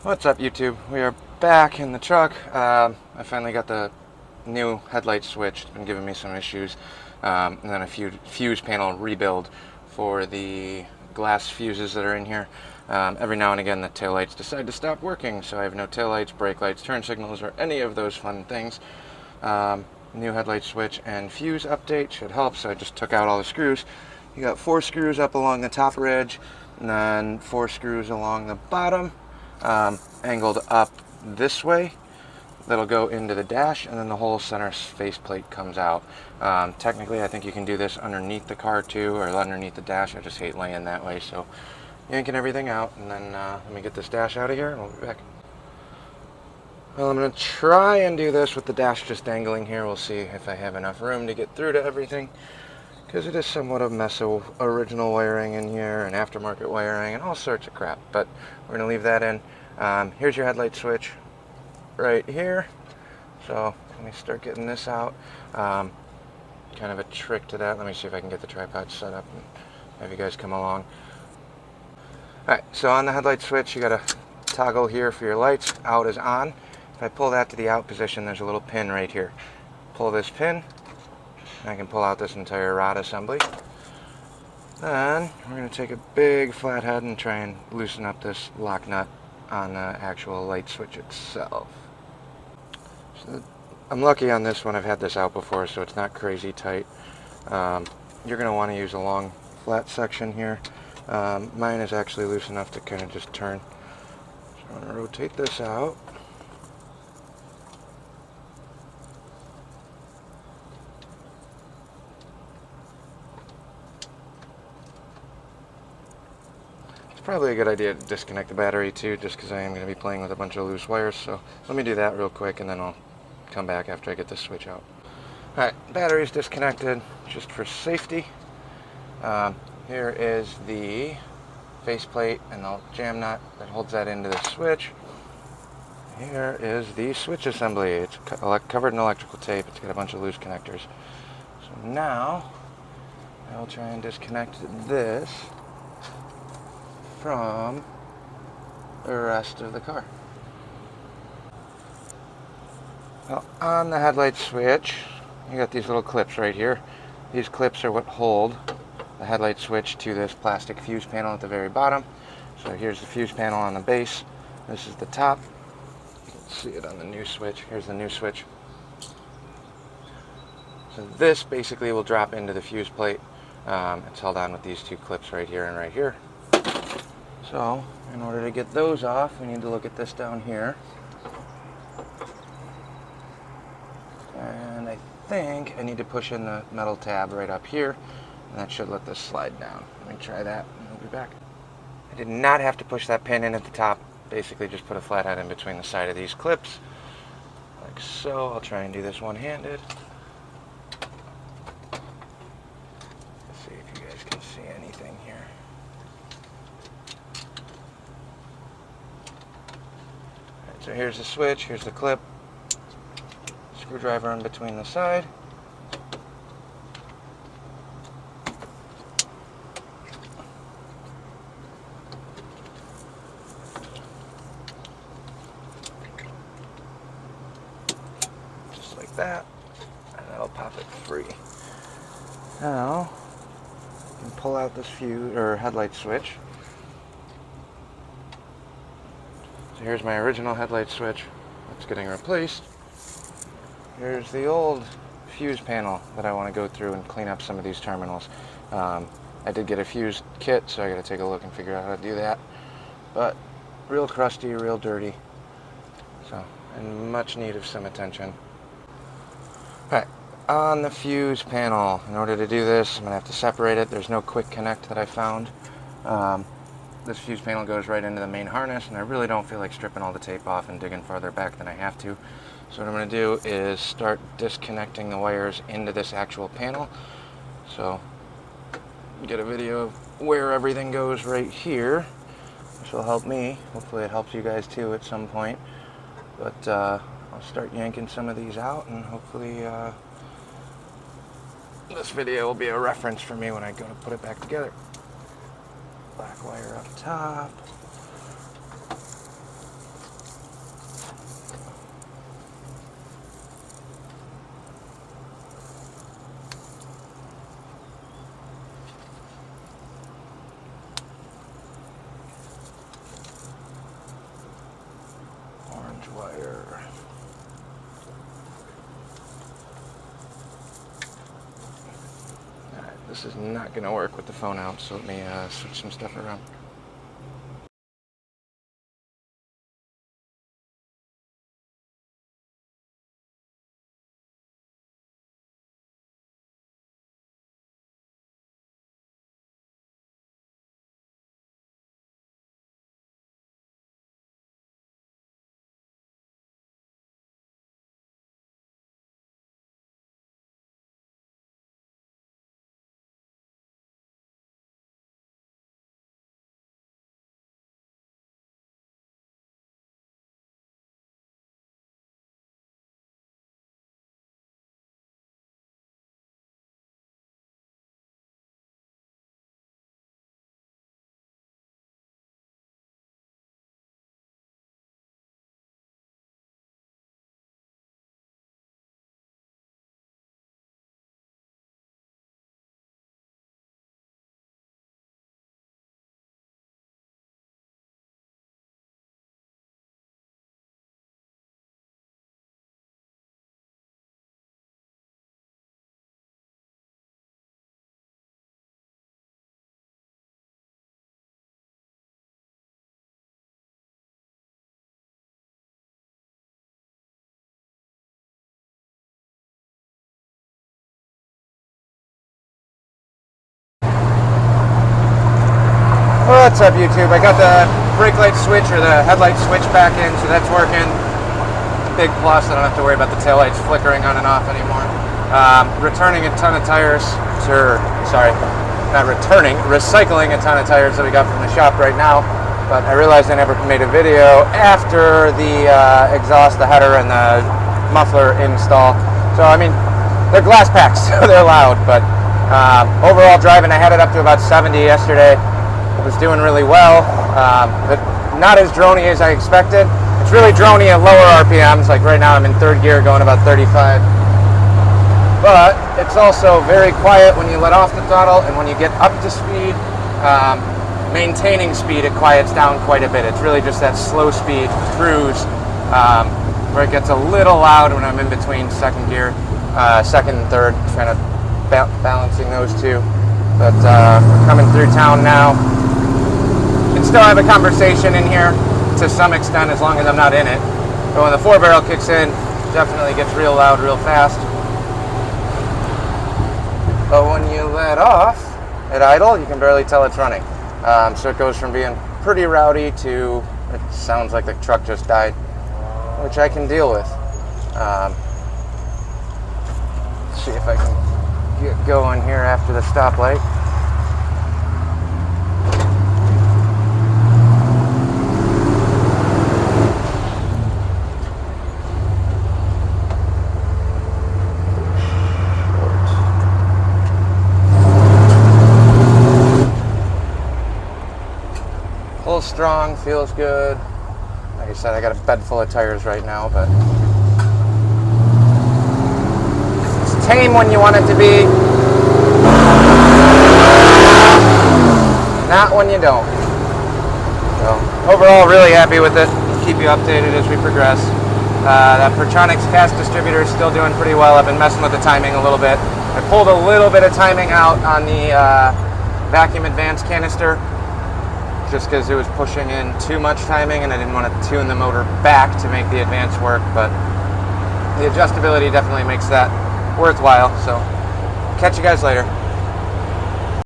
What's up, YouTube? We are back in the truck. I finally got the new headlight switch. It's been giving me some issues. And then a fuse panel rebuild for the glass fuses that are in here. Every now and again the taillights decide to stop working, so I have no taillights, brake lights, turn signals, or any of those fun things. New headlight switch and fuse update should help, so I just took out all the screws. You got 4 screws up along the top ridge, and then 4 screws along the bottom. Angled up this way, that'll go into the dash, and then the whole center faceplate comes out. Technically I think you can do this underneath the car too, or underneath the dash. I just hate laying that way, so yanking everything out, and then let me get this dash out of here and we'll be back. Well, I'm going to try and do this with the dash just dangling here. We'll see if I have enough room to get through to everything, because it is somewhat of a mess of original wiring in here and aftermarket wiring and all sorts of crap, but we're going to leave that in. Here's your headlight switch right here. So let me start getting this out. Kind of a trick to that. Let me see if I can get the tripod set up and have you guys come along. Alright, so on the headlight switch, you got a toggle here for your lights. Out is on. If I pull that to the out position, there's a little pin right here. Pull this pin, and I can pull out this entire rod assembly. Then we're going to take a big flathead and try and loosen up this lock nut on the actual light switch itself. So I'm lucky on this one. I've had this out before, so it's not crazy tight. You're going to want to use a long flat section here. Mine is actually loose enough to kind of just turn. So I'm going to rotate this out. Probably a good idea to disconnect the battery too, just because I am going to be playing with a bunch of loose wires. So let me do that real quick, and then I'll come back after I get this switch out. Alright, battery's disconnected just for safety. Here is the faceplate and the jam nut that holds that into the switch. Here is the switch assembly. It's covered in electrical tape. It's got a bunch of loose connectors. So now I'll try and disconnect this from the rest of the car. Well, on the headlight switch, you got these little clips right here. These clips are what hold the headlight switch to this plastic fuse panel at the very bottom. So here's the fuse panel on the base. This is the top. You can see it on the new switch. Here's the new switch. So this basically will drop into the fuse plate. It's held on with these 2 clips right here and right here. So, in order to get those off, we need to look at this down here. And I think I need to push in the metal tab right up here, and that should let this slide down. Let me try that, and we'll be back. I did not have to push that pin in at the top. Basically just put a flathead in between the side of these clips, like so. I'll try and do this one-handed. Let's see if you guys can see anything here. So here's the switch, here's the clip, screwdriver in between the side. Just like that, and that'll pop it free. Now, you can pull out this fuse or headlight switch. So here's my original headlight switch that's getting replaced. Here's the old fuse panel that I want to go through and clean up some of these terminals. I did get a fuse kit, so I got to take a look and figure out how to do that. But real crusty, real dirty. So, in much need of some attention. Alright, on the fuse panel, in order to do this, I'm going to have to separate it. There's no quick connect that I found. This fuse panel goes right into the main harness, and I really don't feel like stripping all the tape off and digging farther back than I have to. So what I'm going to do is start disconnecting the wires into this actual panel. So get a video of where everything goes right here, which will help me. Hopefully it helps you guys too at some point. But I'll start yanking some of these out, and hopefully this video will be a reference for me when I go to put it back together. Black wire up top. wire. Alright, this is not going to work with the phone out, so let me switch some stuff around. What's up, YouTube? I got the brake light switch, or the headlight switch, back in, so that's working. Big plus, I don't have to worry about the taillights flickering on and off anymore. Returning a ton of tires, recycling a ton of tires that we got from the shop right now, but I realized I never made a video after the exhaust, the header, and the muffler install. So, I mean, they're glass packs, so they're loud, but overall driving, I had it up to about 70 yesterday. Was doing really well, but not as droney as I expected. It's really droney at lower RPMs, like right now I'm in third gear going about 35. But it's also very quiet when you let off the throttle, and when you get up to speed, maintaining speed, it quiets down quite a bit. It's really just that slow speed cruise where it gets a little loud when I'm in between second gear, second and third, trying to balancing those two. But we're coming through town now. Can still have a conversation in here to some extent as long as I'm not in it. But when the 4-barrel kicks in, definitely gets real loud real fast. But when you let off at idle, you can barely tell it's running. So it goes from being pretty rowdy to it sounds like the truck just died, which I can deal with. Let's see if I can get going here after the stoplight. Strong, feels good. Like I said, I got a bed full of tires right now, but it's tame when you want it to be, not when you don't. So overall, really happy with it. Keep you updated as we progress. That Pertronics cast distributor is still doing pretty well. I've been messing with the timing a little bit. I pulled a little bit of timing out on the vacuum advance canister, just because it was pushing in too much timing and I didn't want to tune the motor back to make the advance work, but the adjustability definitely makes that worthwhile. So catch you guys later.